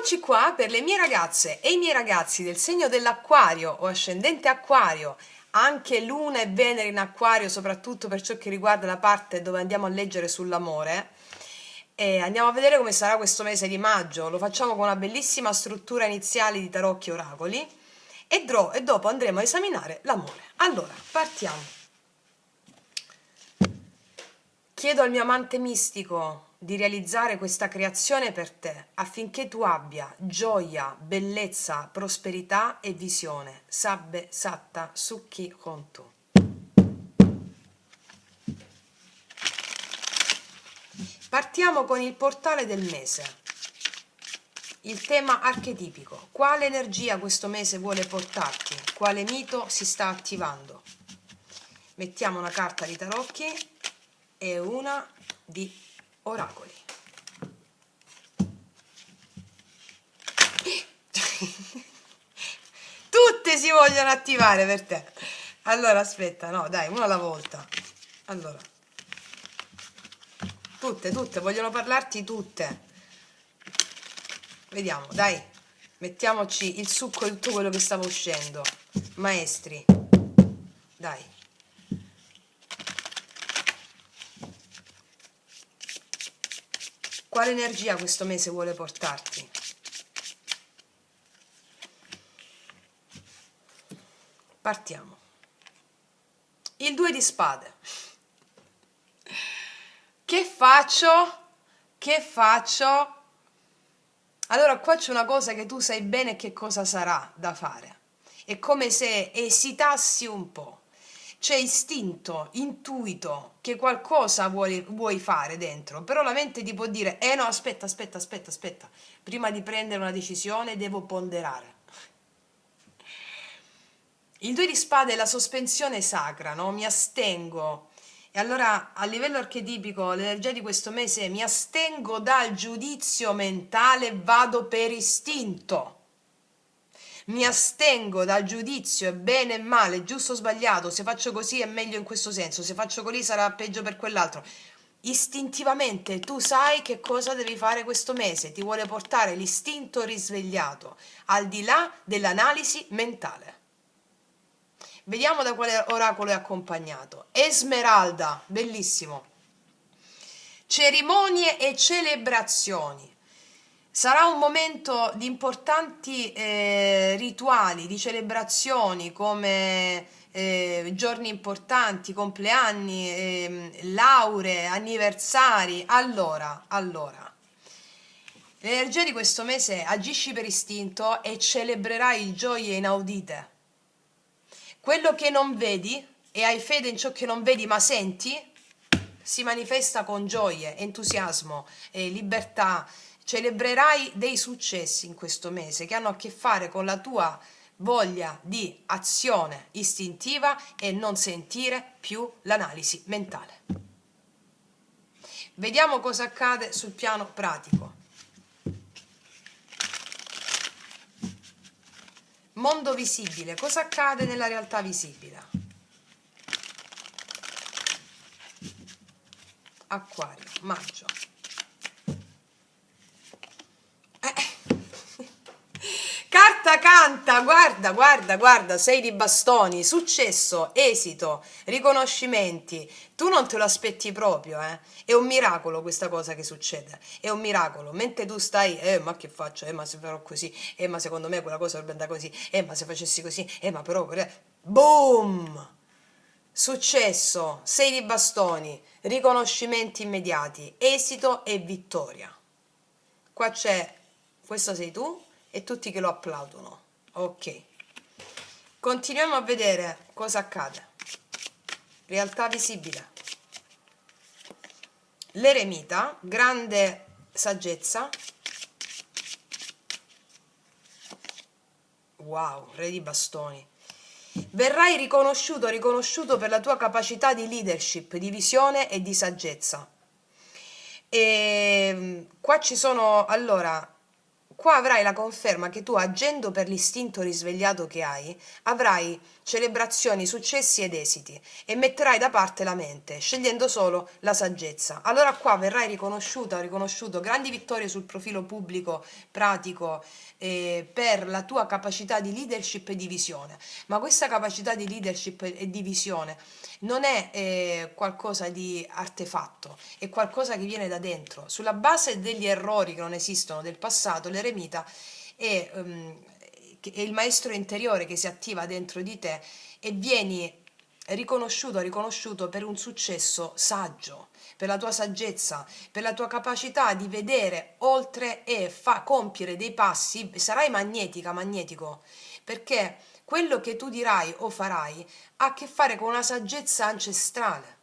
Eccoci qua per le mie ragazze e i miei ragazzi del segno dell'Acquario o ascendente Acquario, anche Luna e Venere in Acquario, soprattutto per ciò che riguarda la parte dove andiamo a leggere sull'amore. E andiamo a vedere come sarà questo mese di maggio. Lo facciamo con una bellissima struttura iniziale di tarocchi e oracoli e dopo andremo a esaminare l'amore. Allora, partiamo. Chiedo al mio amante mistico di realizzare questa creazione per te, affinché tu abbia gioia, bellezza, prosperità e visione. Sabbe Satta Sukhi Hontu. Partiamo con il portale del mese. Il tema archetipico. Quale energia questo mese vuole portarti? Quale mito si sta attivando? Mettiamo una carta di tarocchi e una di oracoli. Tutte si vogliono attivare per te. Allora aspetta, no dai, una alla volta. Allora, tutte vogliono parlarti tutte. Vediamo, dai, mettiamoci il succo di tutto quello che stava uscendo. Maestri, dai. Quale energia questo mese vuole portarti? Partiamo. Il 2 di spade. Che faccio? Che faccio? Allora qua c'è una cosa che tu sai bene che cosa sarà da fare. È come se esitassi un po'. C'è istinto, intuito che qualcosa vuoi fare dentro, però la mente ti può dire no, aspetta, prima di prendere una decisione devo ponderare. Il 2 di spade è la sospensione sacra, no? Mi astengo. E allora a livello archetipico l'energia di questo mese è: mi astengo dal giudizio mentale, vado per istinto. Mi astengo dal giudizio, è bene e male, giusto o sbagliato, se faccio così è meglio in questo senso, se faccio così sarà peggio per quell'altro. Istintivamente tu sai che cosa devi fare questo mese, ti vuole portare l'istinto risvegliato, al di là dell'analisi mentale. Vediamo da quale oracolo è accompagnato. Esmeralda, bellissimo. Cerimonie e celebrazioni. Sarà un momento di importanti rituali, di celebrazioni come giorni importanti, compleanni, lauree, anniversari. Allora, l'energia di questo mese: agisci per istinto e celebrerai gioie inaudite. Quello che non vedi, e hai fede in ciò che non vedi ma senti, si manifesta con gioia, entusiasmo, libertà. Celebrerai dei successi in questo mese che hanno a che fare con la tua voglia di azione istintiva e non sentire più l'analisi mentale. Vediamo cosa accade sul piano pratico. Mondo visibile. Cosa accade nella realtà visibile? Acquario, maggio. Carta canta, guarda, 6 di bastoni, successo, esito, riconoscimenti. Tu non te lo aspetti proprio, eh? È un miracolo questa cosa che succede, è un miracolo. Mentre tu stai, ma che faccio? Ma se farò così, ma secondo me quella cosa dovrebbe andare così, ma se facessi così, ma però, boom! Successo, 6 di bastoni, riconoscimenti immediati, esito e vittoria. Qua c'è, questo sei tu e tutti che lo applaudono. Ok. Continuiamo a vedere cosa accade. Realtà visibile. L'eremita, grande saggezza. Wow, re di bastoni. Verrai riconosciuto per la tua capacità di leadership, di visione e di saggezza. E qua ci sono, allora, qua avrai la conferma che tu, agendo per l'istinto risvegliato che hai, avrai celebrazioni, successi ed esiti e metterai da parte la mente, scegliendo solo la saggezza. Allora qua verrai riconosciuta o riconosciuto grandi vittorie sul profilo pubblico, pratico, per la tua capacità di leadership e di visione. Ma questa capacità di leadership e di visione non è qualcosa di artefatto, è qualcosa che viene da dentro. Sulla base degli errori che non esistono del passato, l'eremita è il maestro interiore che si attiva dentro di te e vieni riconosciuto per un successo saggio, per la tua saggezza, per la tua capacità di vedere oltre e compiere dei passi. Sarai magnetico, perché quello che tu dirai o farai ha a che fare con una saggezza ancestrale.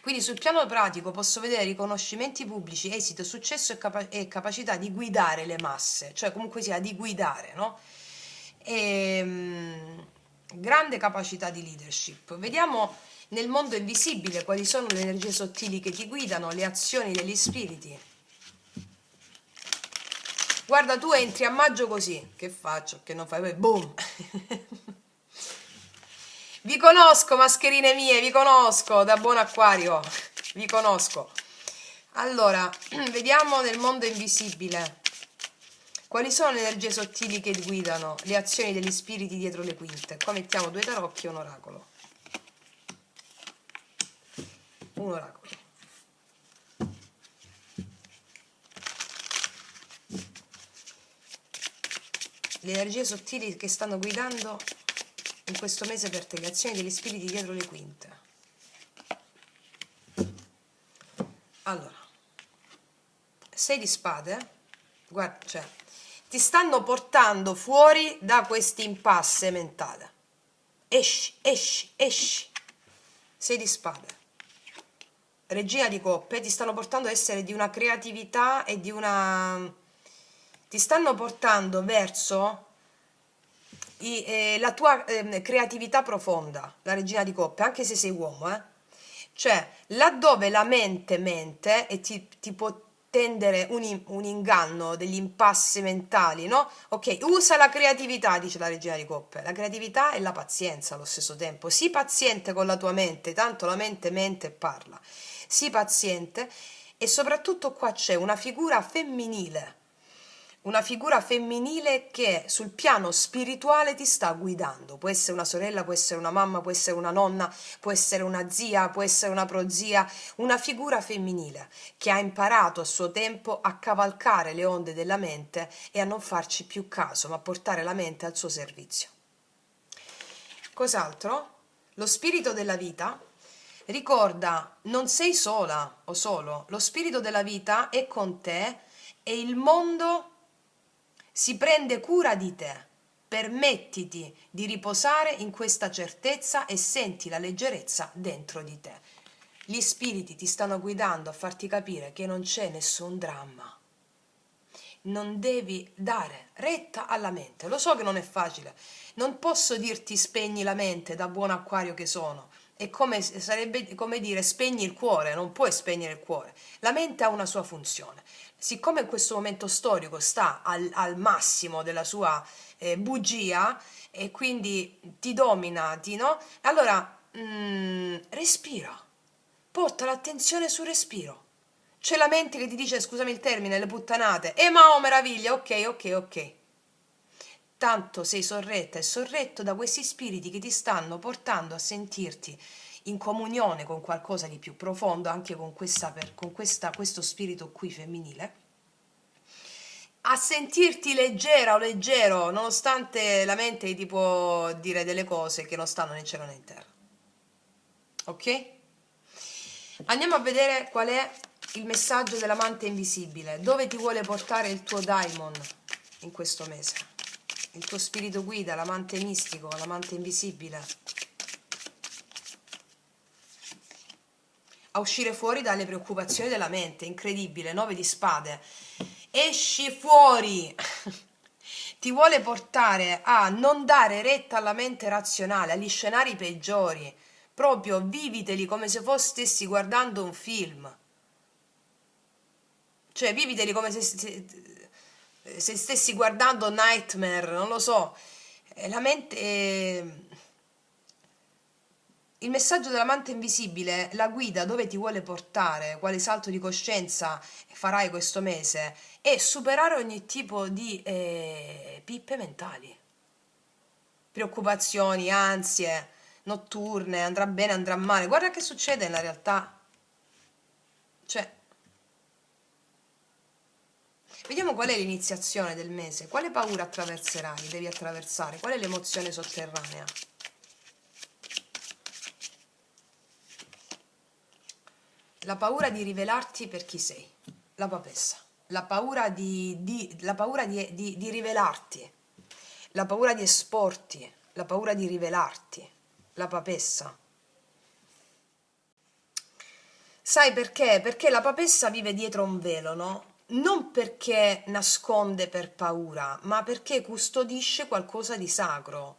Quindi sul piano pratico posso vedere riconoscimenti pubblici, esito, successo e capacità di guidare le masse, cioè comunque sia di guidare, no? Grande capacità di leadership. Vediamo nel mondo invisibile quali sono le energie sottili che ti guidano, le azioni degli spiriti. Guarda, tu entri a maggio così, che faccio? Che non fai? Poi boom! Vi conosco, mascherine mie, vi conosco, da buon acquario, vi conosco. Allora, vediamo nel mondo invisibile quali sono le energie sottili che guidano le azioni degli spiriti dietro le quinte. Qua mettiamo 2 tarocchi e un oracolo. Un oracolo. Le energie sottili che stanno guidando in questo mese per te, le azioni degli spiriti dietro le quinte. Allora, 6 di spade, guarda, cioè, ti stanno portando fuori da questo impasse mentale. Esci, esci, esci. 6 di spade. Regina di coppe, ti stanno portando a essere di una creatività e di una... ti stanno portando verso la tua creatività profonda, la regina di coppe, anche se sei uomo, Cioè, laddove la mente e ti può tendere un inganno, degli impassi mentali, no? Ok, usa la creatività, dice la regina di coppe. La creatività e la pazienza allo stesso tempo. Sii paziente con la tua mente, tanto la mente mente e parla. Sii paziente e soprattutto qua c'è una figura femminile. Una figura femminile che sul piano spirituale ti sta guidando. Può essere una sorella, può essere una mamma, può essere una nonna, può essere una zia, può essere una prozia, una figura femminile che ha imparato a suo tempo a cavalcare le onde della mente e a non farci più caso, ma a portare la mente al suo servizio. Cos'altro? Lo spirito della vita. Ricorda, non sei sola o solo, lo spirito della vita è con te e il mondo si prende cura di te. Permettiti di riposare in questa certezza e senti la leggerezza dentro di te. Gli spiriti ti stanno guidando a farti capire che non c'è nessun dramma. Non devi dare retta alla mente. Lo so che non è facile. Non posso dirti spegni la mente da buon acquario che sono. Sarebbe come dire spegni il cuore, non puoi spegnere il cuore. La mente ha una sua funzione. Siccome in questo momento storico sta al massimo della sua bugia e quindi ti domina, no? Allora respira, porta l'attenzione sul respiro. C'è la mente che ti dice, scusami il termine, le puttanate, ma oh meraviglia, ok. Tanto sei sorretta e sorretto da questi spiriti che ti stanno portando a sentirti in comunione con qualcosa di più profondo, anche con questo spirito qui femminile, a sentirti leggera o leggero, nonostante la mente ti può dire delle cose che non stanno né in cielo né in terra. Ok? Andiamo a vedere qual è il messaggio dell'amante invisibile. Dove ti vuole portare il tuo daimon in questo mese? Il tuo spirito guida, l'amante mistico, l'amante invisibile. A uscire fuori dalle preoccupazioni della mente. Incredibile, 9 di spade. Esci fuori! Ti vuole portare a non dare retta alla mente razionale, agli scenari peggiori. Proprio viviteli come se stessi guardando un film. Cioè, viviteli come se se stessi guardando Nightmare, non lo so, la mente... il messaggio dell'amante invisibile, la guida dove ti vuole portare, quale salto di coscienza farai questo mese, è superare ogni tipo di pippe mentali, preoccupazioni, ansie notturne, andrà bene, andrà male. Guarda che succede nella realtà. Cioè, vediamo qual è l'iniziazione del mese, quale paura attraverserai, devi attraversare, qual è l'emozione sotterranea. La paura di rivelarti per chi sei, la papessa, la paura di rivelarti, la paura di esporti, la paura di rivelarti, la papessa. Sai perché? Perché la papessa vive dietro un velo, no? Non perché nasconde per paura, ma perché custodisce qualcosa di sacro.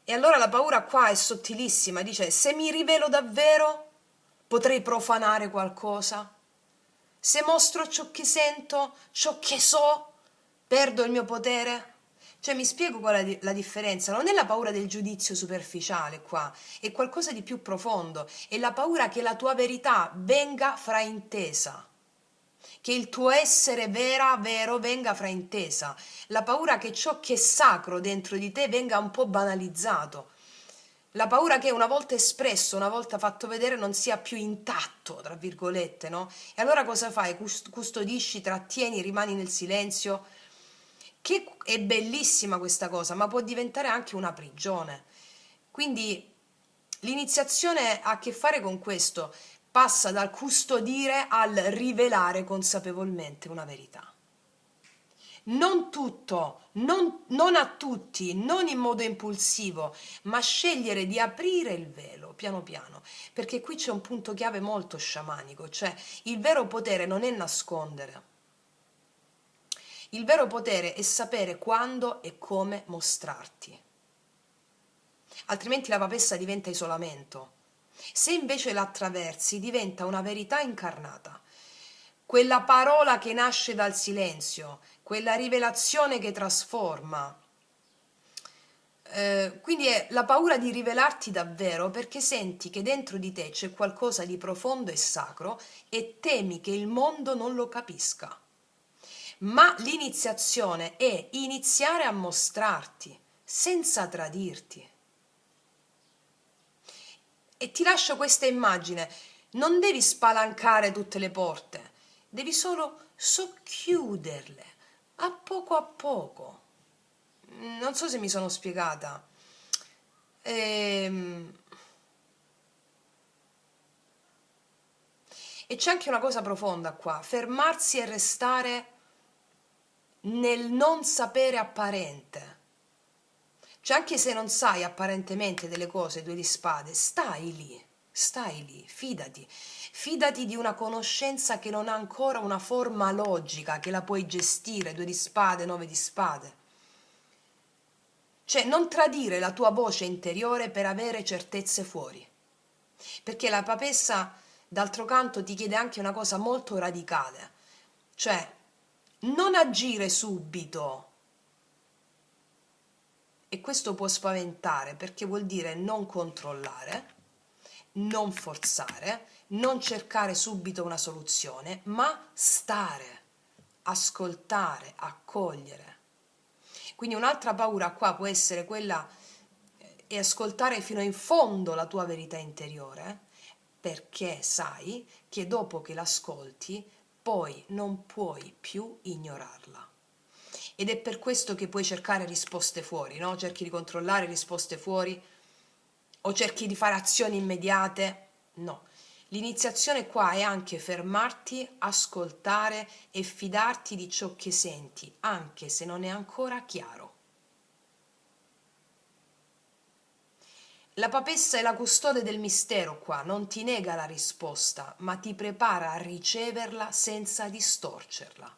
E allora la paura qua è sottilissima, dice: se mi rivelo davvero, potrei profanare qualcosa. Se mostro ciò che sento, ciò che so, perdo il mio potere. Cioè, mi spiego qual è la differenza? Non è la paura del giudizio superficiale qua, è qualcosa di più profondo, è la paura che la tua verità venga fraintesa, che il tuo essere vero venga fraintesa, la paura che ciò che è sacro dentro di te venga un po' banalizzato, la paura che una volta espresso, una volta fatto vedere non sia più intatto, tra virgolette, no? E allora cosa fai? Custodisci, trattieni, rimani nel silenzio, che è bellissima questa cosa, ma può diventare anche una prigione. Quindi l'iniziazione ha a che fare con questo, passa dal custodire al rivelare consapevolmente una verità. Non tutto, non a tutti, non in modo impulsivo, ma scegliere di aprire il velo piano piano, perché qui c'è un punto chiave molto sciamanico, cioè il vero potere non è nascondere, il vero potere è sapere quando e come mostrarti, altrimenti la papessa diventa isolamento. Se invece la attraversi diventa una verità incarnata, quella parola che nasce dal silenzio, quella rivelazione che trasforma. Quindi è la paura di rivelarti davvero perché senti che dentro di te c'è qualcosa di profondo e sacro e temi che il mondo non lo capisca. Ma l'iniziazione è iniziare a mostrarti senza tradirti. E ti lascio questa immagine, non devi spalancare tutte le porte, devi solo socchiuderle a poco a poco. Non so se mi sono spiegata. E c'è anche una cosa profonda qua, fermarsi e restare nel non sapere apparente. Cioè anche se non sai apparentemente delle cose, due di spade, stai lì, fidati di una conoscenza che non ha ancora una forma logica, che la puoi gestire, due di spade, nove di spade. Cioè non tradire la tua voce interiore per avere certezze fuori, perché la papessa d'altro canto ti chiede anche una cosa molto radicale, cioè non agire subito. E questo può spaventare perché vuol dire non controllare, non forzare, non cercare subito una soluzione, ma stare, ascoltare, accogliere. Quindi un'altra paura qua può essere quella e ascoltare fino in fondo la tua verità interiore, perché sai che dopo che l'ascolti poi non puoi più ignorarla. Ed è per questo che puoi cercare risposte fuori, no? Cerchi di controllare risposte fuori o cerchi di fare azioni immediate. No, l'iniziazione qua è anche fermarti, ascoltare e fidarti di ciò che senti, anche se non è ancora chiaro. La papessa è la custode del mistero qua, non ti nega la risposta, ma ti prepara a riceverla senza distorcerla.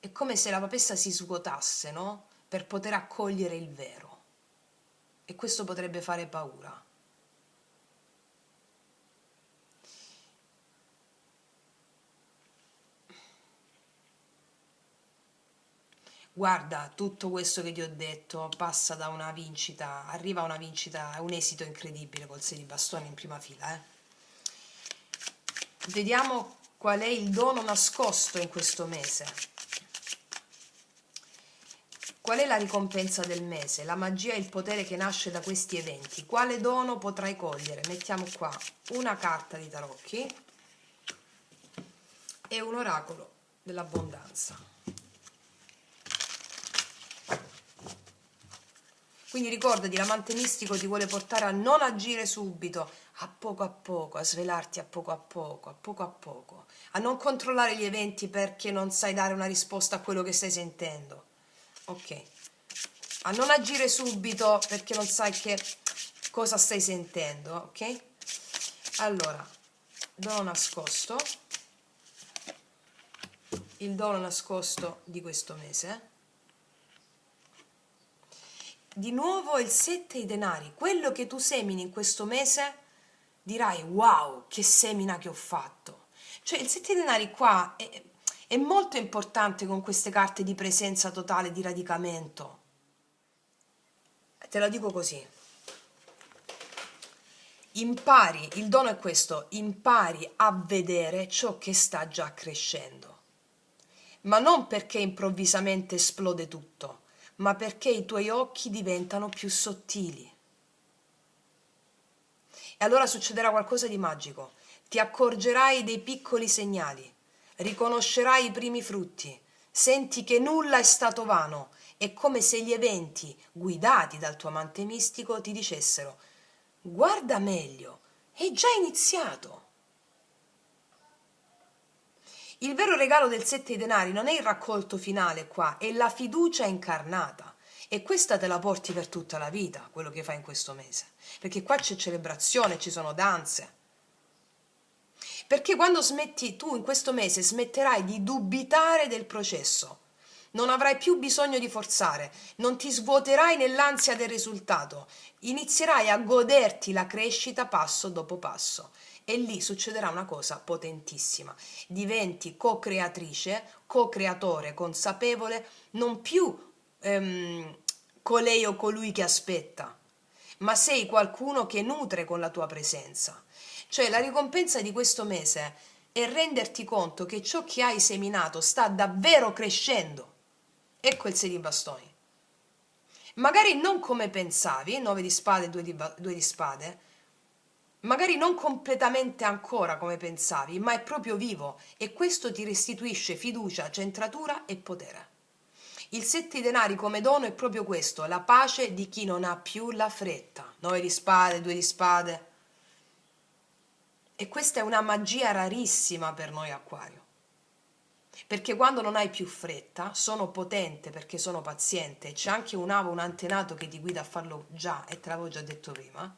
È come se la papessa si svuotasse, no? Per poter accogliere il vero. E questo potrebbe fare paura. guarda, tutto questo che ti ho detto passa da una vincita, arriva a una vincita, un esito incredibile col 6 di bastoni in prima fila, eh. Vediamo qual è il dono nascosto in questo mese. Qual è la ricompensa del mese? La magia e il potere che nasce da questi eventi. Quale dono potrai cogliere? Mettiamo qua una carta di tarocchi e un oracolo dell'abbondanza. Quindi ricordati, l'amante mistico ti vuole portare a non agire subito, a poco, a svelarti a poco, a non controllare gli eventi perché non sai dare una risposta a quello che stai sentendo. Ok, a non agire subito perché non sai che cosa stai sentendo, ok? Allora, dono nascosto, il dono nascosto di questo mese. Di nuovo il 7 di denari, quello che tu semini in questo mese dirai wow, che semina che ho fatto. Cioè il 7 di denari qua è molto importante con queste carte di presenza totale, di radicamento. Te lo dico così. Impari, il dono è questo, impari a vedere ciò che sta già crescendo. Ma non perché improvvisamente esplode tutto, ma perché i tuoi occhi diventano più sottili. E allora succederà qualcosa di magico. Ti accorgerai dei piccoli segnali, riconoscerai i primi frutti, senti che nulla è stato vano. È come se gli eventi, guidati dal tuo amante mistico, ti dicessero: guarda meglio, è già iniziato. Il vero regalo del 7 di denari non è il raccolto finale qua, è la fiducia incarnata. E questa te la porti per tutta la vita, quello che fai in questo mese. Perché qua c'è celebrazione, ci sono danze. Perché quando smetti, tu in questo mese smetterai di dubitare del processo. Non avrai più bisogno di forzare, non ti svuoterai nell'ansia del risultato, inizierai a goderti la crescita passo dopo passo. E lì succederà una cosa potentissima. Diventi co-creatrice, co-creatore consapevole, non più colei o colui che aspetta, ma sei qualcuno che nutre con la tua presenza. Cioè la ricompensa di questo mese è renderti conto che ciò che hai seminato sta davvero crescendo. Ecco il 6 di bastoni. Magari non come pensavi, 9 di spade, 2 di spade, magari non completamente ancora come pensavi, ma è proprio vivo e questo ti restituisce fiducia, centratura e potere. Il 7 di denari come dono è proprio questo, la pace di chi non ha più la fretta. 9 di spade, 2 di spade. E questa è una magia rarissima per noi Acquario. Perché quando non hai più fretta, sono potente perché sono paziente, c'è anche un avo, un antenato che ti guida a farlo già, e te l'avevo già detto prima.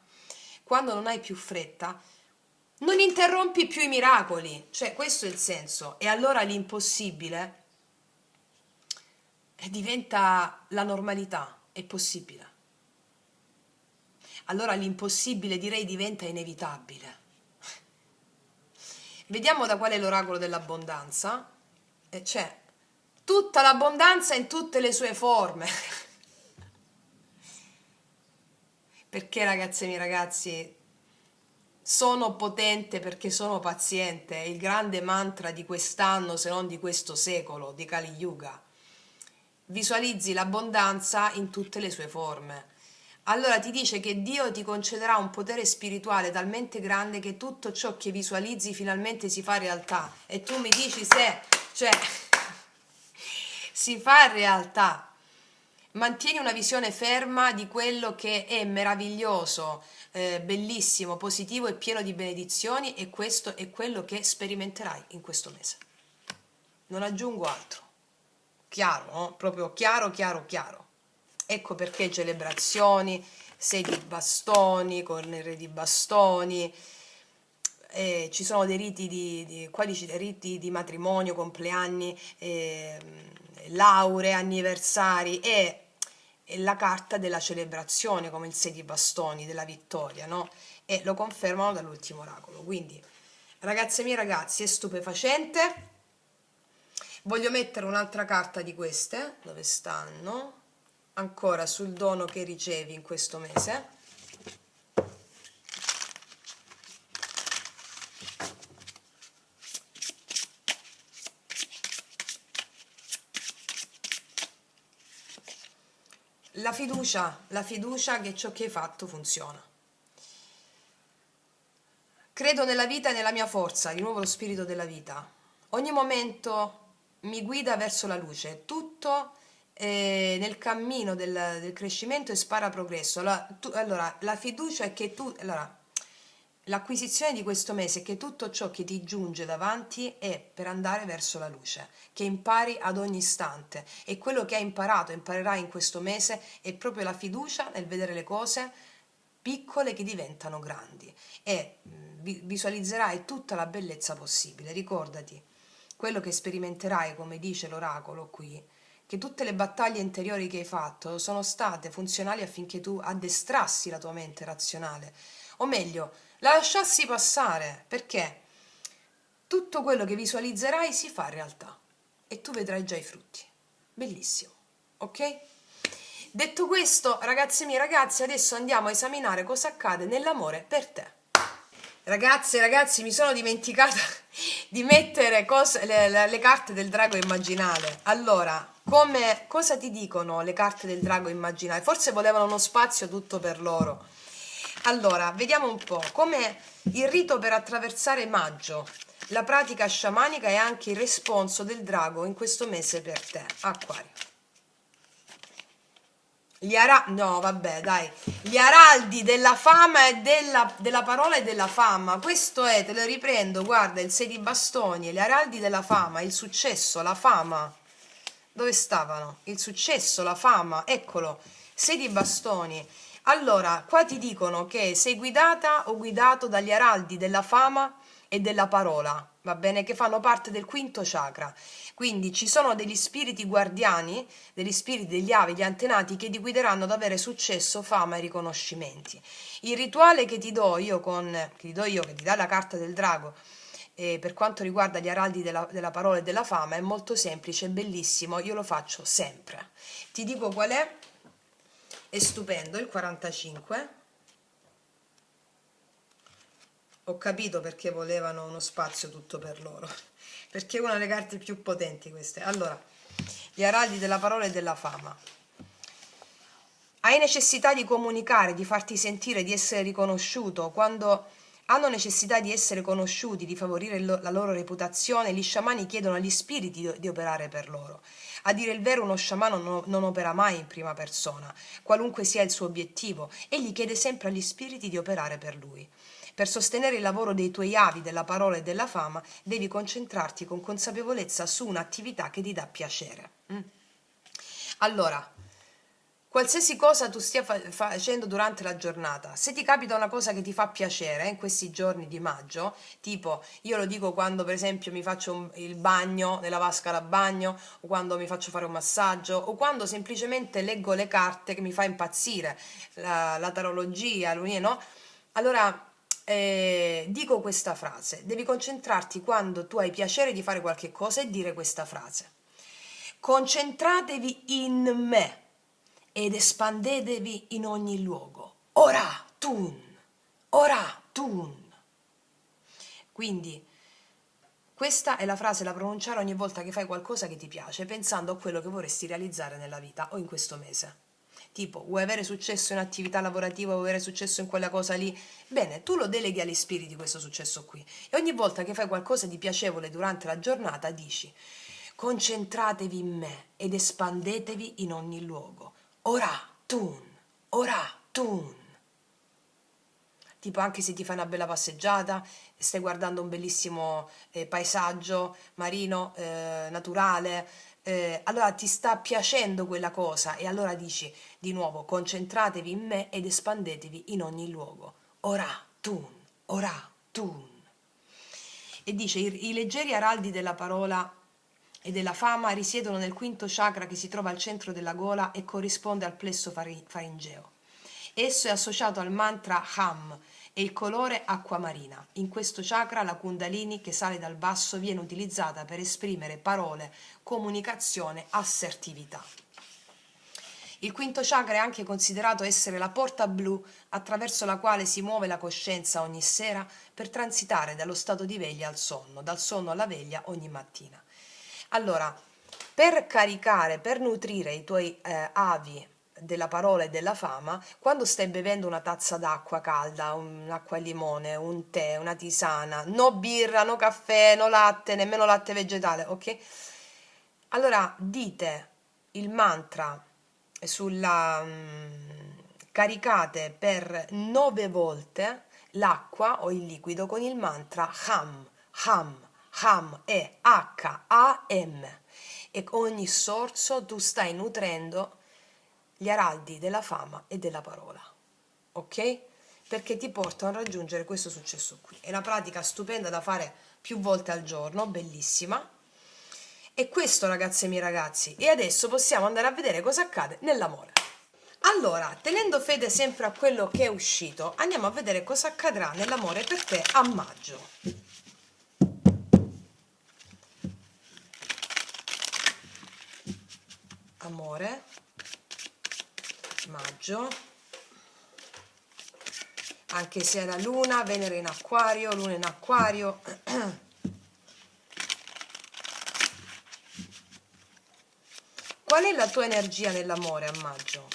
Quando non hai più fretta, non interrompi più i miracoli, cioè questo è il senso. E allora l'impossibile diventa la normalità, è possibile. Allora l'impossibile direi diventa inevitabile. Vediamo da qual è l'oracolo dell'abbondanza. C'è tutta l'abbondanza in tutte le sue forme. Perché ragazze e miei ragazzi, sono potente perché sono paziente, è il grande mantra di quest'anno, se non di questo secolo, di Kali Yuga. Visualizzi l'abbondanza in tutte le sue forme. Allora ti dice che Dio ti concederà un potere spirituale talmente grande che tutto ciò che visualizzi finalmente si fa realtà. E tu mi dici se, cioè, si fa realtà. Mantieni una visione ferma di quello che è meraviglioso, bellissimo, positivo e pieno di benedizioni, e questo è quello che sperimenterai in questo mese. Non aggiungo altro. Chiaro, no? Proprio chiaro, chiaro, chiaro. Ecco perché celebrazioni, 6 di bastoni, con il re di bastoni, ci sono dei riti qua dice dei riti di matrimonio, compleanni, lauree, anniversari e la carta della celebrazione come il 6 di bastoni, della vittoria, no? E lo confermano dall'ultimo oracolo. Quindi, ragazze mie ragazzi, è stupefacente. Voglio mettere un'altra carta di queste, dove stanno? Ancora sul dono che ricevi in questo mese. La fiducia che ciò che hai fatto funziona. Credo nella vita e nella mia forza, di nuovo lo spirito della vita. Ogni momento mi guida verso la luce, tutto nel cammino del crescimento e spara progresso. Allora, la fiducia è che tu... Allora, l'acquisizione di questo mese è che tutto ciò che ti giunge davanti è per andare verso la luce, che impari ad ogni istante, e quello che hai imparato, imparerai in questo mese è proprio la fiducia nel vedere le cose piccole che diventano grandi, e visualizzerai tutta la bellezza possibile. Ricordati, quello che sperimenterai, come dice l'oracolo qui, che tutte le battaglie interiori che hai fatto sono state funzionali affinché tu addestrassi la tua mente razionale, o meglio, la lasciassi passare, perché tutto quello che visualizzerai si fa realtà e tu vedrai già i frutti. Bellissimo, ok? Detto questo, ragazzi miei ragazzi, adesso andiamo a esaminare cosa accade nell'amore per te. Ragazze e ragazzi, mi sono dimenticata di mettere le carte del drago immaginale. Allora, cosa ti dicono le carte del drago immaginale? Forse volevano uno spazio tutto per loro. Allora, vediamo un po'. Come il rito per attraversare maggio, la pratica sciamanica e anche il responso del drago in questo mese per te, Acquario. No, vabbè, dai. Gli araldi della fama e della parola e della fama. Questo è, te lo riprendo, guarda, il 6 di bastoni, gli araldi della fama, il successo, la fama. Dove stavano? Il successo, la fama, eccolo, 6 di bastoni. Allora, qua ti dicono che sei guidata o guidato dagli araldi della fama e della parola, va bene? Che fanno parte del quinto chakra. Quindi ci sono degli spiriti guardiani, degli spiriti degli avi, gli antenati, che ti guideranno ad avere successo, fama e riconoscimenti. Il rituale che ti do io, che ti dà la carta del drago, per quanto riguarda gli araldi della parola e della fama, è molto semplice, è bellissimo, io lo faccio sempre. Ti dico qual è stupendo, il 45. Ho capito perché volevano uno spazio tutto per loro, perché è una delle carte più potenti queste. Allora, gli araldi della parola e della fama. Hai necessità di comunicare, di farti sentire, di essere riconosciuto. Quando hanno necessità di essere conosciuti, di favorire la loro reputazione, gli sciamani chiedono agli spiriti di operare per loro. A dire il vero, uno sciamano non opera mai in prima persona, qualunque sia il suo obiettivo. Egli chiede sempre agli spiriti di operare per lui. Per sostenere il lavoro dei tuoi avi, della parola e della fama, devi concentrarti con consapevolezza su un'attività che ti dà piacere. Allora, qualsiasi cosa tu stia facendo durante la giornata, se ti capita una cosa che ti fa piacere in questi giorni di maggio, tipo io lo dico quando per esempio mi faccio il bagno nella vasca da bagno, o quando mi faccio fare un massaggio, o quando semplicemente leggo le carte che mi fa impazzire, la tarologia, no? Allora dico questa frase: devi concentrarti quando tu hai piacere di fare qualche cosa e dire questa frase: concentratevi in me ed espandetevi in ogni luogo. Ora tun, ora tun. Quindi questa è la frase da pronunciare ogni volta che fai qualcosa che ti piace, pensando a quello che vorresti realizzare nella vita o in questo mese. Tipo, vuoi avere successo in attività lavorativa, vuoi avere successo in quella cosa lì? Bene, tu lo deleghi agli spiriti questo successo qui. E ogni volta che fai qualcosa di piacevole durante la giornata dici: concentratevi in me ed espandetevi in ogni luogo. Ora tun, ora tun. Tipo, anche se ti fai una bella passeggiata, stai guardando un bellissimo paesaggio marino, naturale, allora ti sta piacendo quella cosa, e allora dici di nuovo: concentratevi in me ed espandetevi in ogni luogo. Ora tun, ora tun. E dice: i leggeri araldi della parola e della fama risiedono nel quinto chakra, che si trova al centro della gola e corrisponde al plesso faringeo. Esso è associato al mantra Ham, e il colore acquamarina. In questo chakra la Kundalini che sale dal basso viene utilizzata per esprimere parole, comunicazione, assertività. Il quinto chakra è anche considerato essere la porta blu attraverso la quale si muove la coscienza ogni sera per transitare dallo stato di veglia al sonno, dal sonno alla veglia ogni mattina. Allora, per caricare, per nutrire i tuoi avi della parola e della fama, quando stai bevendo una tazza d'acqua calda, un'acqua al limone, un tè, una tisana, no birra, no caffè, no latte, nemmeno latte vegetale, ok? Allora dite il mantra sulla caricate per 9 volte l'acqua o il liquido con il mantra Ham, Ham, Ham e H-A-M, e con ogni sorso tu stai nutrendo gli araldi della fama e della parola, ok? Perché ti portano a raggiungere questo successo qui. È una pratica stupenda da fare più volte al giorno, bellissima. E questo, ragazze e miei ragazzi, e adesso possiamo andare a vedere cosa accade nell'amore. Allora, tenendo fede sempre a quello che è uscito, andiamo a vedere cosa accadrà nell'amore per te a maggio. Amore, maggio, anche se è la luna, Venere in acquario, luna in acquario. Qual è la tua energia nell'amore a maggio?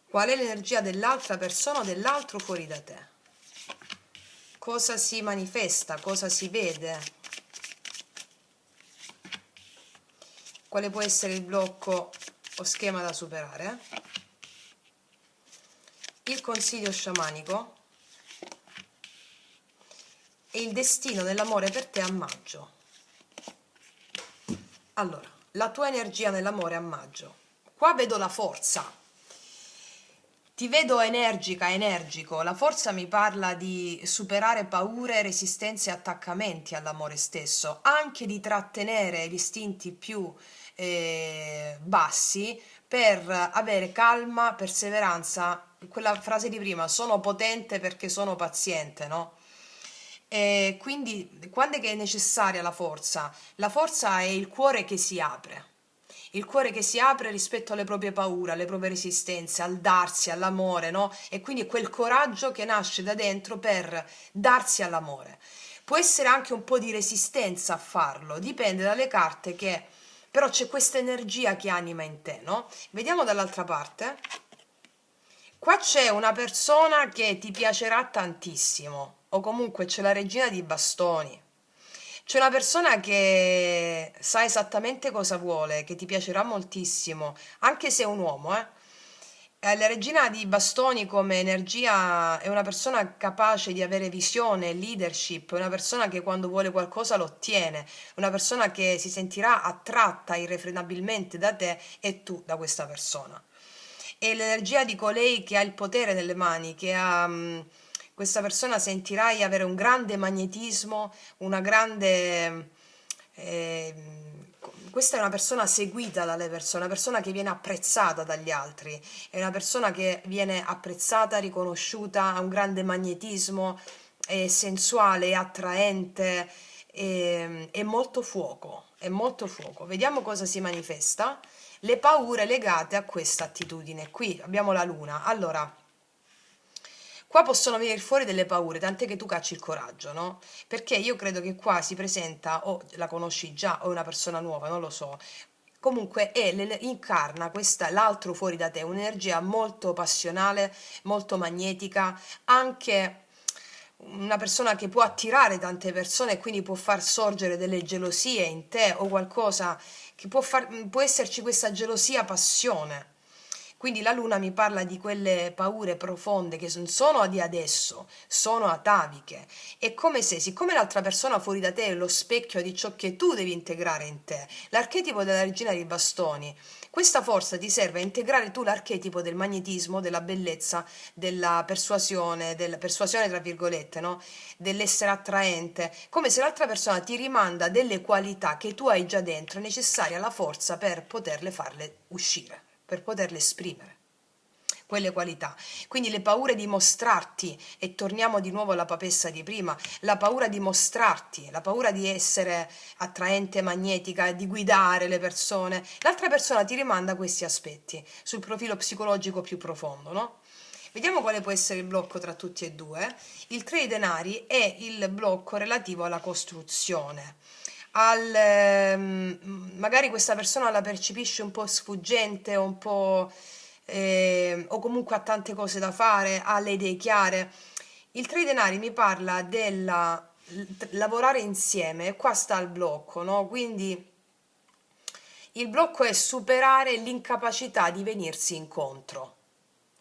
Qual è l'energia dell'altra persona o dell'altro fuori da te? Cosa si manifesta? Cosa si vede? Quale può essere il blocco o schema da superare? Il consiglio sciamanico e il destino nell'amore per te a maggio. Allora, la tua energia nell'amore a maggio. Qua vedo la forza. Ti vedo energica, energico. La forza mi parla di superare paure, resistenze e attaccamenti all'amore stesso, anche di trattenere gli istinti più bassi per avere calma, perseveranza. Quella frase di prima, sono potente perché sono paziente, no? E quindi quando è che è necessaria la forza? La forza è il cuore che si apre. Il cuore che si apre rispetto alle proprie paure, alle proprie resistenze, al darsi, all'amore, no? E quindi è quel coraggio che nasce da dentro per darsi all'amore. Può essere anche un po' di resistenza a farlo, dipende dalle carte che... Però c'è questa energia che anima in te, no? Vediamo dall'altra parte. Qua c'è una persona che ti piacerà tantissimo, o comunque c'è la regina di bastoni. C'è una persona che sa esattamente cosa vuole, che ti piacerà moltissimo, anche se è un uomo, eh. La regina di bastoni come energia è una persona capace di avere visione, leadership, è una persona che quando vuole qualcosa lo ottiene, una persona che si sentirà attratta irrefrenabilmente da te e tu da questa persona. È l'energia di colei che ha il potere nelle mani, che ha... questa persona sentirai avere un grande magnetismo, una grande... questa è una persona seguita dalle persone, una persona che viene apprezzata dagli altri, è una persona che viene apprezzata, riconosciuta, ha un grande magnetismo, è sensuale, è attraente, è molto fuoco, è molto fuoco. Vediamo cosa si manifesta. Le paure legate a questa attitudine. Qui abbiamo la luna. Allora, qua possono venire fuori delle paure, tant'è che tu cacci il coraggio, no? Perché io credo che qua si presenta, o la conosci già, o è una persona nuova, non lo so. Comunque incarna questa, l'altro fuori da te, un'energia molto passionale, molto magnetica, anche una persona che può attirare tante persone e quindi può far sorgere delle gelosie in te o qualcosa che può esserci questa gelosia, passione. Quindi la luna mi parla di quelle paure profonde che non sono di adesso, sono ataviche. È come se, siccome l'altra persona fuori da te è lo specchio di ciò che tu devi integrare in te, l'archetipo della regina dei bastoni, questa forza ti serve a integrare tu l'archetipo del magnetismo, della bellezza, della persuasione tra virgolette, no? Dell'essere attraente, come se l'altra persona ti rimanda delle qualità che tu hai già dentro, necessarie alla forza per poterle farle uscire, per poterle esprimere. quelle qualità. Quindi le paure di mostrarti, e torniamo di nuovo alla papessa di prima, la paura di mostrarti, la paura di essere attraente, magnetica, di guidare le persone. L'altra persona ti rimanda questi aspetti sul profilo psicologico più profondo, no? Vediamo quale può essere il blocco tra tutti e due. Il 3 di denari è il blocco relativo alla costruzione. Magari questa persona la percepisce un po' sfuggente, un po' o comunque ha tante cose da fare, ha le idee chiare. Il 3 di denari mi parla della lavorare insieme, e qua sta il blocco, no? Quindi il blocco è superare l'incapacità di venirsi incontro.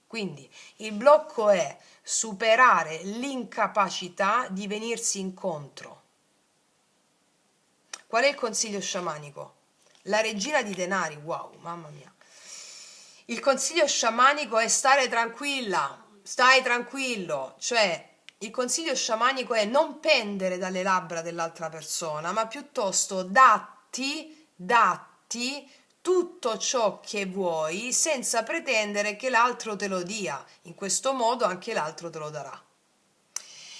Quindi il blocco è superare l'incapacità di venirsi incontro. Qual è il consiglio sciamanico? La regina di denari, wow, mamma mia. Il consiglio sciamanico è stare tranquilla, stai tranquillo, cioè il consiglio sciamanico è non pendere dalle labbra dell'altra persona, ma piuttosto datti tutto ciò che vuoi senza pretendere che l'altro te lo dia. In questo modo anche l'altro te lo darà.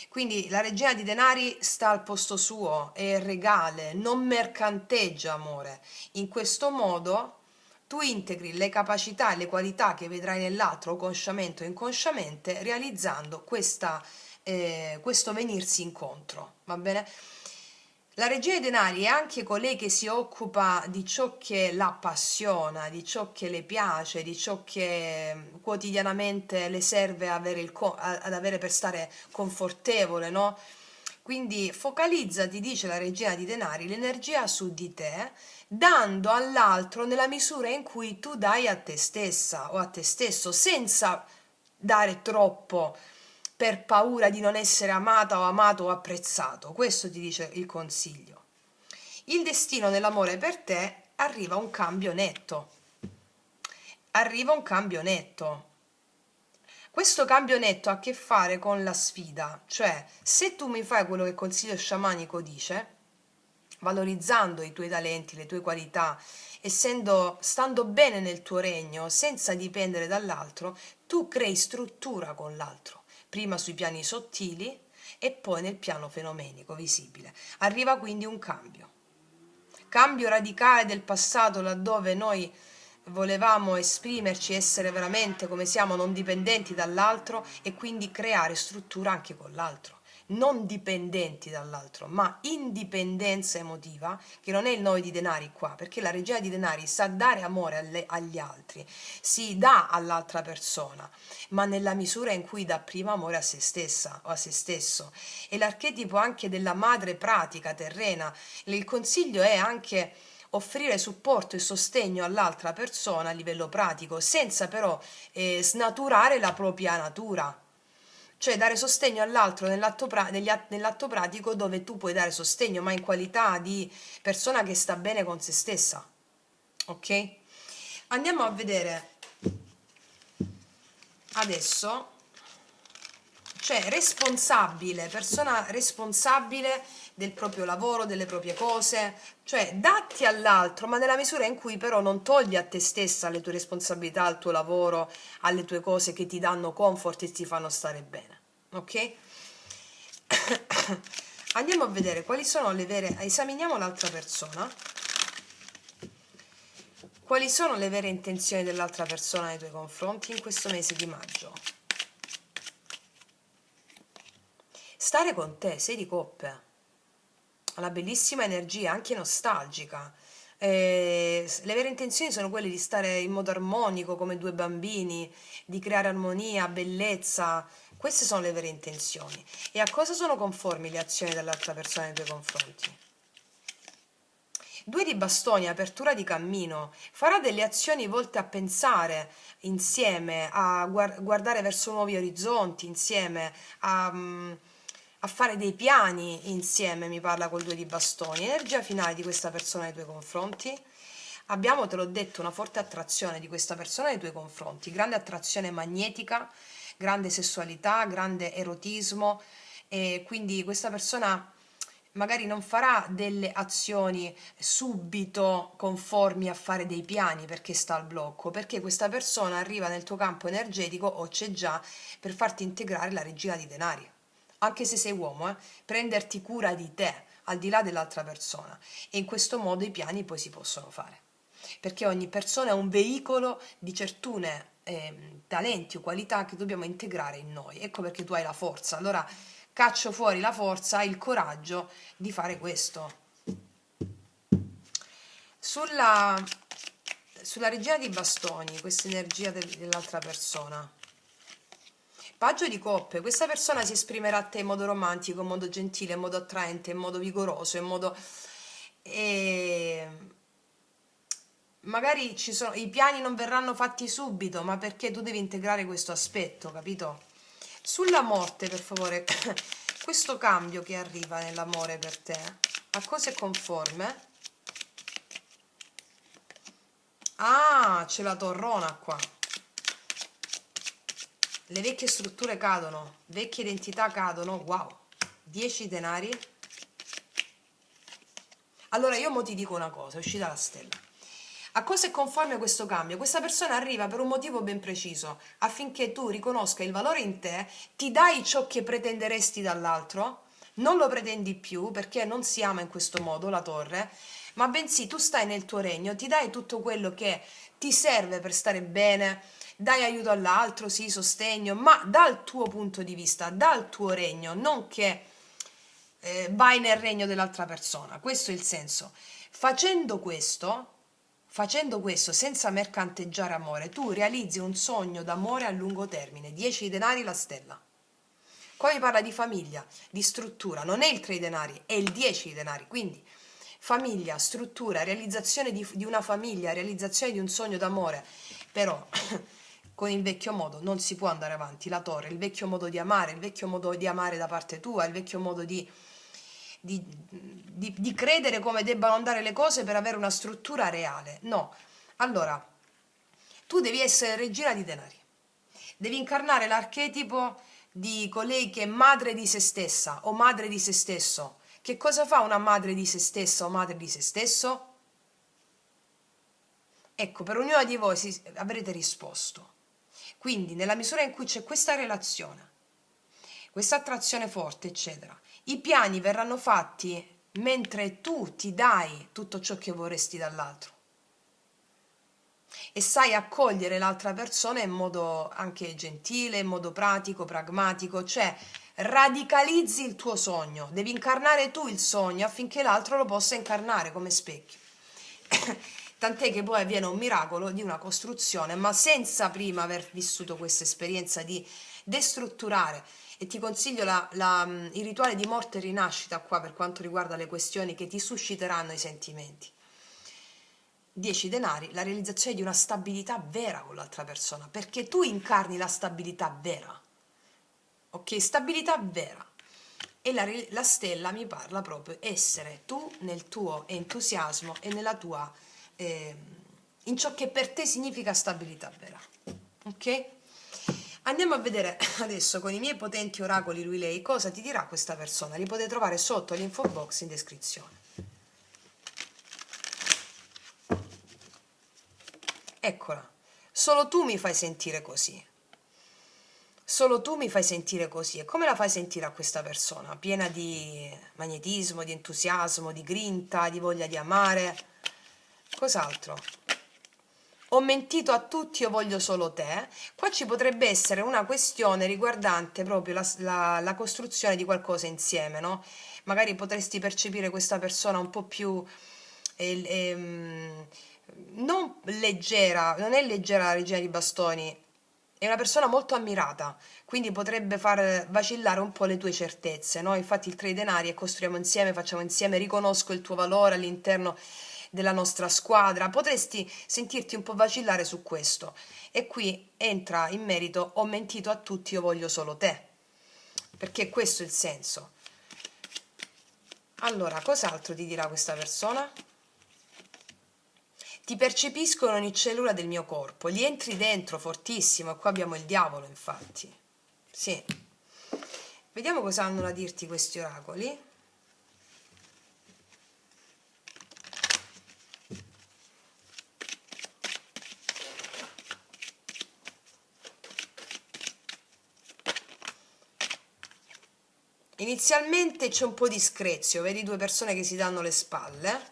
Quindi la regina di denari sta al posto suo, è regale, non mercanteggia amore. In questo modo tu integri le capacità e le qualità che vedrai nell'altro, consciamente o inconsciamente, realizzando questo venirsi incontro, va bene? La regina dei denari è anche colei che si occupa di ciò che la appassiona, di ciò che le piace, di ciò che quotidianamente le serve ad avere per stare confortevole, no? Quindi focalizza, ti dice la regina di denari, l'energia su di te, dando all'altro nella misura in cui tu dai a te stessa o a te stesso, senza dare troppo per paura di non essere amata o amato o apprezzato. Questo ti dice il consiglio. Il destino nell'amore per te arriva un cambio netto. Arriva un cambio netto. Questo cambio netto ha a che fare con la sfida, cioè se tu mi fai quello che il consiglio sciamanico dice, valorizzando i tuoi talenti, le tue qualità, stando bene nel tuo regno, senza dipendere dall'altro, tu crei struttura con l'altro, prima sui piani sottili e poi nel piano fenomenico, visibile. Arriva quindi un cambio radicale del passato, laddove noi volevamo esprimerci, essere veramente come siamo, non dipendenti dall'altro, e quindi creare struttura anche con l'altro. Non dipendenti dall'altro, ma indipendenza emotiva, che non è il 9 di denari qua, perché la regina di denari sa dare amore agli altri, si dà all'altra persona, ma nella misura in cui dà prima amore a se stessa o a se stesso. E l'archetipo anche della madre pratica, terrena. Il consiglio è anche offrire supporto e sostegno all'altra persona a livello pratico, senza però snaturare la propria natura. Cioè dare sostegno all'altro nell'atto pratico, dove tu puoi dare sostegno, ma in qualità di persona che sta bene con se stessa. Ok? Andiamo a vedere adesso, cioè responsabile, persona responsabile del proprio lavoro, delle proprie cose, cioè datti all'altro, ma nella misura in cui però non togli a te stessa le tue responsabilità, al tuo lavoro, alle tue cose che ti danno comfort e ti fanno stare bene, ok? Andiamo a vedere quali sono le vere, esaminiamo l'altra persona, quali sono le vere intenzioni dell'altra persona nei tuoi confronti in questo mese di maggio. Stare con te, 6 di coppe, una bellissima energia, anche nostalgica. Le vere intenzioni sono quelle di stare in modo armonico come due bambini, di creare armonia, bellezza. Queste sono le vere intenzioni. E a cosa sono conformi le azioni dell'altra persona nei tuoi confronti? 2 di bastoni, apertura di cammino, farà delle azioni volte a pensare insieme, a guardare verso nuovi orizzonti insieme, a fare dei piani insieme, mi parla col 2 di bastoni. Energia finale di questa persona nei tuoi confronti. Abbiamo, te l'ho detto, una forte attrazione di questa persona nei tuoi confronti, grande attrazione magnetica, grande sessualità, grande erotismo, e quindi questa persona magari non farà delle azioni subito conformi a fare dei piani perché sta al blocco, perché questa persona arriva nel tuo campo energetico o c'è già per farti integrare la regina di denari. Anche se sei uomo, prenderti cura di te al di là dell'altra persona, e in questo modo i piani poi si possono fare, perché ogni persona è un veicolo di certune talenti o qualità che dobbiamo integrare in noi. Ecco perché tu hai la forza, allora caccio fuori la forza, il coraggio di fare questo. Sulla regina di bastoni, questa energia dell'altra persona. Paggio di coppe, questa persona si esprimerà a te in modo romantico, in modo gentile, in modo attraente, in modo vigoroso, in modo... magari i piani non verranno fatti subito, ma perché tu devi integrare questo aspetto, capito? Sulla morte, per favore, questo cambio che arriva nell'amore per te, a cosa è conforme? Ah, c'è la torrona qua. Le vecchie strutture cadono, vecchie identità cadono, wow. 10 denari. Allora io mo ti dico una cosa, è uscita la stella. A cosa è conforme questo cambio? Questa persona arriva per un motivo ben preciso, affinché tu riconosca il valore in te, ti dai ciò che pretenderesti dall'altro, non lo pretendi più perché non si ama in questo modo la torre, ma bensì tu stai nel tuo regno, ti dai tutto quello che ti serve per stare bene, dai aiuto all'altro, sì, sostegno, ma dal tuo punto di vista, dal tuo regno, non che vai nel regno dell'altra persona. Questo è il senso. Facendo questo senza mercanteggiare amore, tu realizzi un sogno d'amore a lungo termine. 10 denari la stella. Qua mi parla di famiglia, di struttura, non è il 3 denari, è il 10 denari. Quindi famiglia, struttura, realizzazione di una famiglia, realizzazione di un sogno d'amore. Però con il vecchio modo non si può andare avanti, la torre, il vecchio modo di amare, il vecchio modo di amare da parte tua, il vecchio modo di credere come debbano andare le cose per avere una struttura reale. No. Allora, tu devi essere regina di denari. Devi incarnare l'archetipo di colei che è madre di se stessa o madre di se stesso. Che cosa fa una madre di se stessa o madre di se stesso? Ecco, per ognuno di voi avrete risposto. Quindi, nella misura in cui c'è questa relazione, questa attrazione forte, eccetera, i piani verranno fatti mentre tu ti dai tutto ciò che vorresti dall'altro e sai accogliere l'altra persona in modo anche gentile, in modo pratico, pragmatico, cioè radicalizzi il tuo sogno, devi incarnare tu il sogno affinché l'altro lo possa incarnare come specchio. Tant'è che poi avviene un miracolo di una costruzione, ma senza prima aver vissuto questa esperienza di destrutturare. E ti consiglio il rituale di morte e rinascita qua per quanto riguarda le questioni che ti susciteranno i sentimenti. 10 denari, la realizzazione di una stabilità vera con l'altra persona, perché tu incarni la stabilità vera. Ok? Stabilità vera. E la stella mi parla proprio essere tu nel tuo entusiasmo e nella tua in ciò che per te significa stabilità vera. Ok? Andiamo a vedere adesso con i miei potenti oracoli lui lei cosa ti dirà questa persona. Li potete trovare sotto l'info box in descrizione. Eccola. Solo tu mi fai sentire così. Solo tu mi fai sentire così. E come la fai sentire a questa persona? Piena di magnetismo, di entusiasmo, di grinta, di voglia di amare. Cos'altro? Ho mentito a tutti, io voglio solo te. Qua ci potrebbe essere una questione riguardante proprio la costruzione di qualcosa insieme, no? Magari potresti percepire questa persona un po' più non leggera, non è leggera la regina di bastoni, è una persona molto ammirata, quindi potrebbe far vacillare un po' le tue certezze, no? Infatti il 3 denari è costruiamo insieme, facciamo insieme, riconosco il tuo valore all'interno della nostra squadra, potresti sentirti un po' vacillare su questo. E qui entra in merito, ho mentito a tutti, io voglio solo te, perché questo è il senso. Allora, cos'altro ti dirà questa persona? Ti percepisco in ogni cellula del mio corpo, gli entri dentro fortissimo, e qua abbiamo il diavolo, infatti. Sì. Vediamo cosa hanno da dirti questi oracoli. Inizialmente c'è un po' di screzio, vedi due persone che si danno le spalle.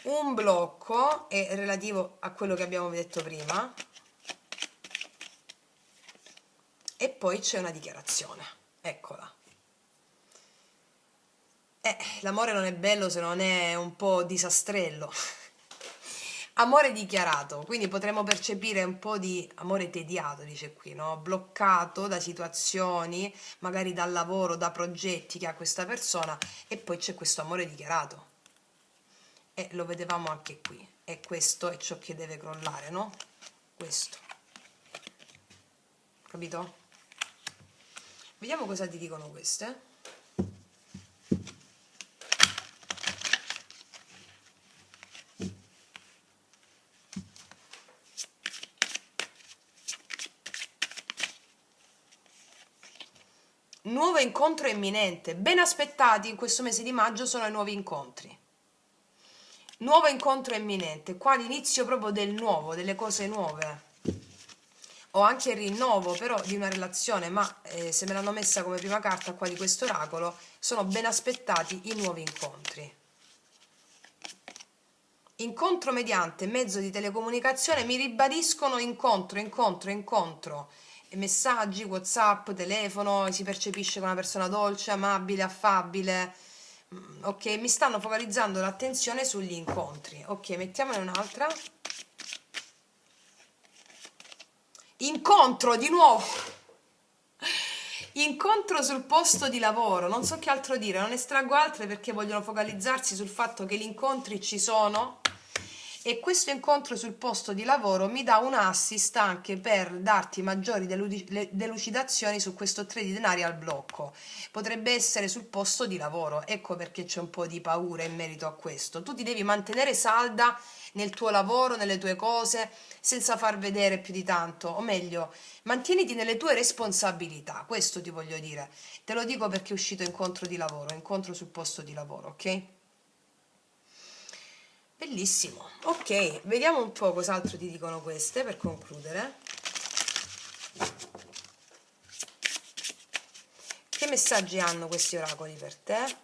Un blocco è relativo a quello che abbiamo detto prima. E poi c'è una dichiarazione. Eccola. L'amore non è bello se non è un po' disastrello. Amore dichiarato, quindi potremmo percepire un po' di amore tediato, dice qui, no? Bloccato da situazioni, magari dal lavoro, da progetti che ha questa persona, e poi c'è questo amore dichiarato. E lo vedevamo anche qui, e questo è ciò che deve crollare, no? Questo. Capito? Vediamo cosa ti dicono queste. Nuovo incontro imminente, ben aspettati in questo mese di maggio sono i nuovi incontri. Nuovo incontro imminente, qua l'inizio proprio del nuovo, delle cose nuove. Ho anche il rinnovo però di una relazione, ma se me l'hanno messa come prima carta qua di questo oracolo, sono ben aspettati i nuovi incontri. Incontro mediante mezzo di telecomunicazione, mi ribadiscono incontro, messaggi, WhatsApp, telefono, si percepisce come una persona dolce, amabile, affabile. Ok, mi stanno focalizzando l'attenzione sugli incontri. Ok, mettiamone un'altra. Incontro di nuovo. Incontro sul posto di lavoro, non so che altro dire, non estraggo altre perché vogliono focalizzarsi sul fatto che gli incontri ci sono. E questo incontro sul posto di lavoro mi dà un assist anche per darti maggiori delucidazioni su questo 3 di denari al blocco. Potrebbe essere sul posto di lavoro, ecco perché c'è un po' di paura in merito a questo. Tu ti devi mantenere salda nel tuo lavoro, nelle tue cose, senza far vedere più di tanto, o meglio, mantieniti nelle tue responsabilità, questo ti voglio dire. Te lo dico perché è uscito incontro di lavoro, incontro sul posto di lavoro, ok? Bellissimo. Ok, vediamo un po' cos'altro ti dicono queste per concludere. Che messaggi hanno questi oracoli per te?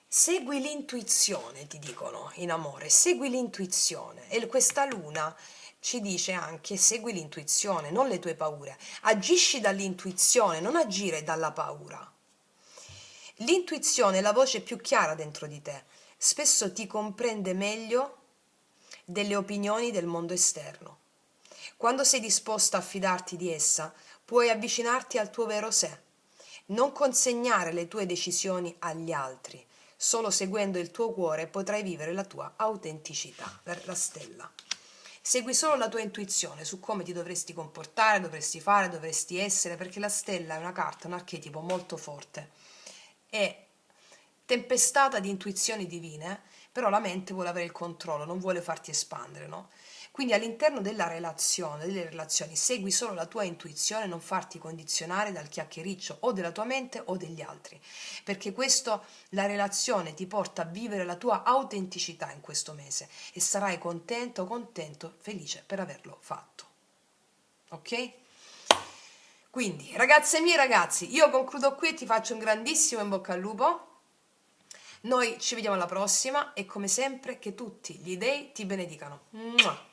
Segui l'intuizione, ti dicono in amore, segui l'intuizione. E questa luna ci dice anche segui l'intuizione, non le tue paure. Agisci dall'intuizione, non agire dalla paura. L'intuizione è la voce più chiara dentro di te. Spesso ti comprende meglio delle opinioni del mondo esterno. Quando sei disposta a fidarti di essa, puoi avvicinarti al tuo vero sé. Non consegnare le tue decisioni agli altri. Solo seguendo il tuo cuore potrai vivere la tua autenticità. La stella. Segui solo la tua intuizione su come ti dovresti comportare, dovresti fare, dovresti essere, perché la stella è una carta, un archetipo molto forte. È tempestata di intuizioni divine, però la mente vuole avere il controllo, non vuole farti espandere, no? Quindi all'interno della relazione, delle relazioni, segui solo la tua intuizione, non farti condizionare dal chiacchiericcio o della tua mente o degli altri, perché questo, la relazione ti porta a vivere la tua autenticità in questo mese e sarai contento, felice per averlo fatto. Ok? Quindi, ragazze mie, ragazzi, io concludo qui e ti faccio un grandissimo in bocca al lupo. Noi ci vediamo alla prossima e come sempre che tutti gli dei ti benedicano. Mua!